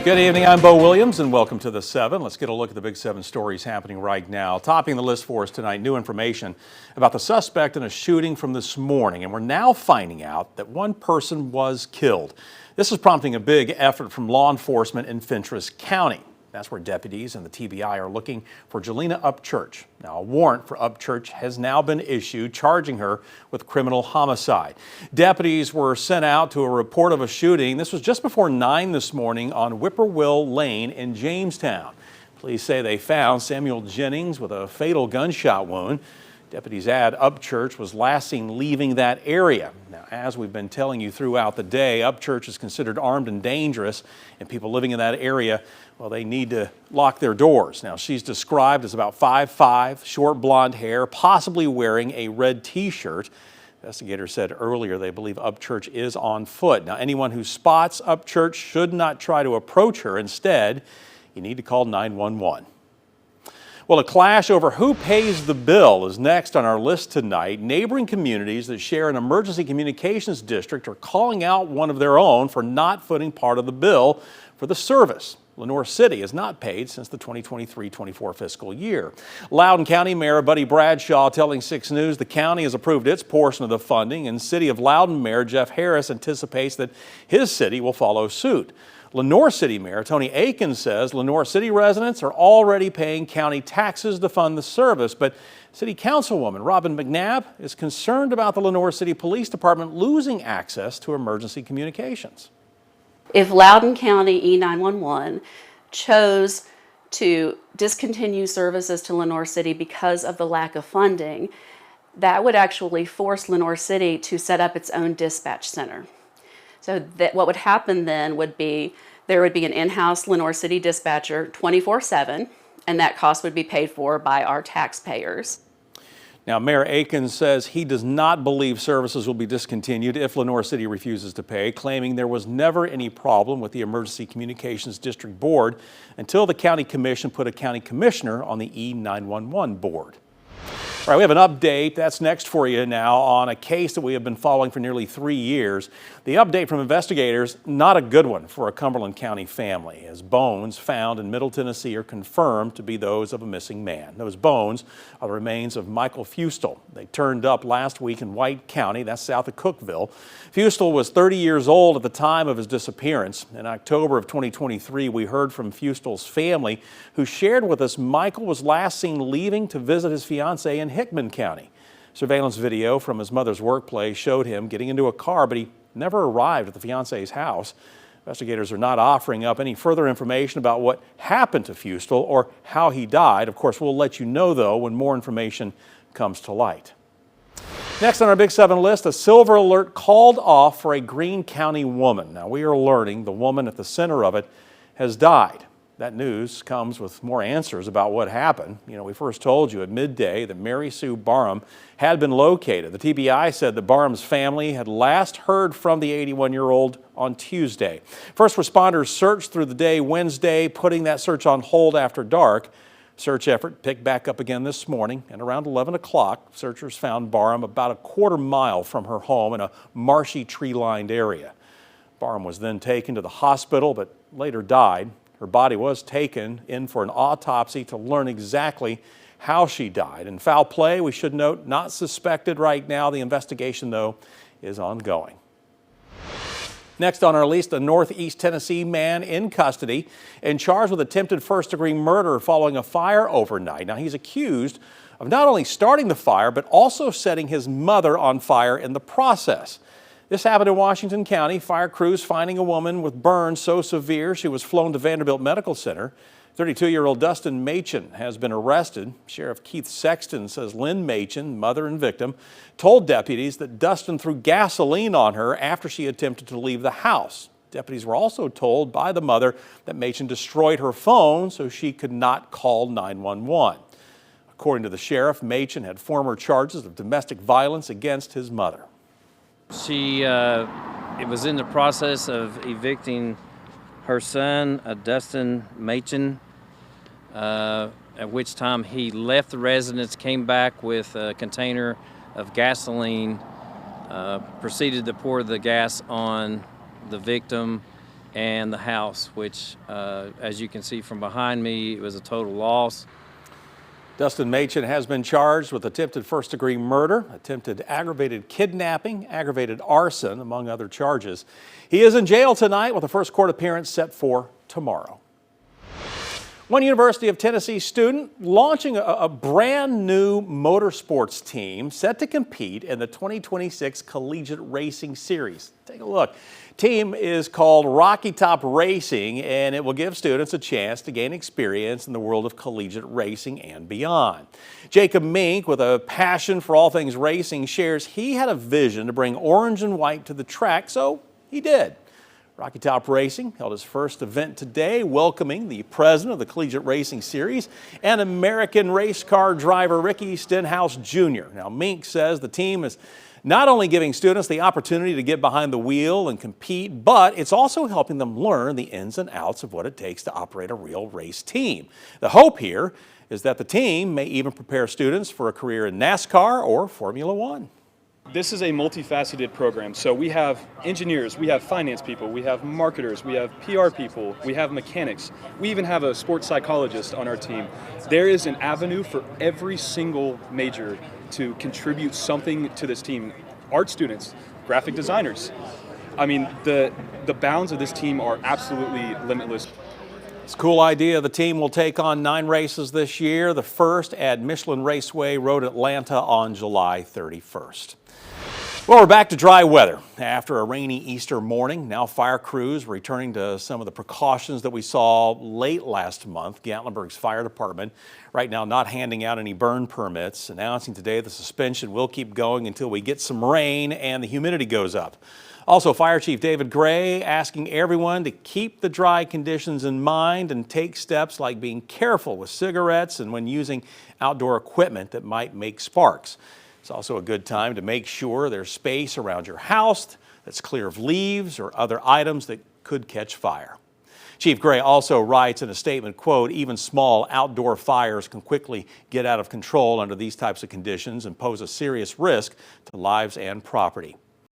Good evening, I'm Bo Williams and welcome to the 7. Let's get a look at the big 7 stories happening right now. Topping the list for us tonight, new information about the suspect in a shooting from this morning, and we're now finding out that one person was killed. This is prompting a big effort from law enforcement in Fentress County. That's where deputies and the TBI are looking for Jelena Upchurch. Now, a warrant for Upchurch has now been issued, charging her with criminal homicide. Deputies were sent out to a report of a shooting. This was just before 9 this morning on Whippoorwill Lane in Jamestown. Police say they found Samuel Jennings with a fatal gunshot wound. Deputies add Upchurch was last seen leaving that area. Now, as we've been telling you throughout the day, Upchurch is considered armed and dangerous, and people living in that area, well, they need to lock their doors. Now, she's described as about 5'5", short blonde hair, possibly wearing a red T-shirt. Investigators said earlier they believe Upchurch is on foot. Now, anyone who spots Upchurch should not try to approach her. Instead, you need to call 911. Well, a clash over who pays the bill is next on our list tonight. Neighboring communities that share an emergency communications district are calling out one of their own for not footing part of the bill for the service. Lenoir City has not paid since the 2023-24 fiscal year. Loudon County Mayor Buddy Bradshaw telling 6 News the county has approved its portion of the funding, and City of Loudon Mayor Jeff Harris anticipates that his city will follow suit. Lenoir City Mayor Tony Aiken says Lenoir City residents are already paying county taxes to fund the service, but City Councilwoman Robin McNabb is concerned about the Lenoir City Police Department losing access to emergency communications. If Loudon County E911 chose to discontinue services to Lenoir City because of the lack of funding, that would actually force Lenoir City to set up its own dispatch center. So that what would happen then would be there would be an in-house Lenoir City dispatcher 24/7, and that cost would be paid for by our taxpayers. Now, Mayor Aiken says he does not believe services will be discontinued if Lenoir City refuses to pay, claiming there was never any problem with the Emergency Communications District Board until the County Commission put a county commissioner on the E911 board. All right, we have an update that's next for you now on a case that we have been following for nearly 3 years. The update from investigators, not a good one for a Cumberland County family, as bones found in Middle Tennessee are confirmed to be those of a missing man. Those bones are the remains of Michael Fustel. They turned up last week in White County, that's south of Cookeville. Fustel was 30 years old at the time of his disappearance. In October of 2023, we heard from Fustel's family, who shared with us Michael was last seen leaving to visit his fiancée in Hickman County. Surveillance video from his mother's workplace showed him getting into a car, but he never arrived at the fiancé's house. Investigators are not offering up any further information about what happened to Fustel or how he died. Of course, we'll let you know, though, when more information comes to light. Next on our Big 7 list, a silver alert called off for a Greene County woman. Now, we are learning the woman at the center of it has died. That news comes with more answers about what happened. You know, we first told you at midday that Mary Sue Barham had been located. The TBI said that Barham's family had last heard from the 81-year-old on Tuesday. First responders searched through the day Wednesday, putting that search on hold after dark. Search effort picked back up again this morning, and around 11 o'clock, searchers found Barham about a quarter-mile from her home in a marshy, tree-lined area. Barham was then taken to the hospital, but later died. Her body was taken in for an autopsy to learn exactly how she died. And foul play, we should note, not suspected right now. The investigation, though, is ongoing. Next on our list, a Northeast Tennessee man in custody and charged with attempted first-degree murder following a fire overnight. Now, he's accused of not only starting the fire, but also setting his mother on fire in the process. This happened in Washington County. Fire crews finding a woman with burns so severe she was flown to Vanderbilt Medical Center. 32-year-old Dustin Machen has been arrested. Sheriff Keith Sexton says Lynn Machen, mother and victim, told deputies that Dustin threw gasoline on her after she attempted to leave the house. Deputies were also told by the mother that Machen destroyed her phone so she could not call 911. According to the sheriff, Machen had former charges of domestic violence against his mother. She was in the process of evicting her son, Dustin Machen, at which time he left the residence, came back with a container of gasoline, proceeded to pour the gas on the victim, and the house, which, as you can see from behind me, it was a total loss. Dustin Machen has been charged with attempted first-degree murder, attempted aggravated kidnapping, aggravated arson, among other charges. He is in jail tonight with a first court appearance set for tomorrow. One University of Tennessee student launching a brand new motorsports team set to compete in the 2026 Collegiate Racing Series. Take a look. Team is called Rocky Top Racing, and it will give students a chance to gain experience in the world of collegiate racing and beyond. Jacob Mink, with a passion for all things racing, shares he had a vision to bring orange and white to the track, so he did. Rocky Top Racing held its first event today, welcoming the president of the Collegiate Racing Series and American race car driver Ricky Stenhouse Jr. Now, Mink says the team is not only giving students the opportunity to get behind the wheel and compete, but it's also helping them learn the ins and outs of what it takes to operate a real race team. The hope here is that the team may even prepare students for a career in NASCAR or Formula One. This is a multifaceted program. So we have engineers, we have finance people, we have marketers, we have PR people, we have mechanics. We even have a sports psychologist on our team. There is an avenue for every single major to contribute something to this team. Art students, graphic designers. I mean, the bounds of this team are absolutely limitless. It's a cool idea. The team will take on 9 races this year, the first at Michelin Raceway Road, Atlanta on July 31st. Well, we're back to dry weather. After a rainy Easter morning, now fire crews returning to some of the precautions that we saw late last month. Gatlinburg's fire department right now not handing out any burn permits, announcing today the suspension will keep going until we get some rain and the humidity goes up. Also, Fire Chief David Gray asking everyone to keep the dry conditions in mind and take steps like being careful with cigarettes and when using outdoor equipment that might make sparks. It's also a good time to make sure there's space around your house that's clear of leaves or other items that could catch fire. Chief Gray also writes in a statement, quote, even small outdoor fires can quickly get out of control under these types of conditions and pose a serious risk to lives and property.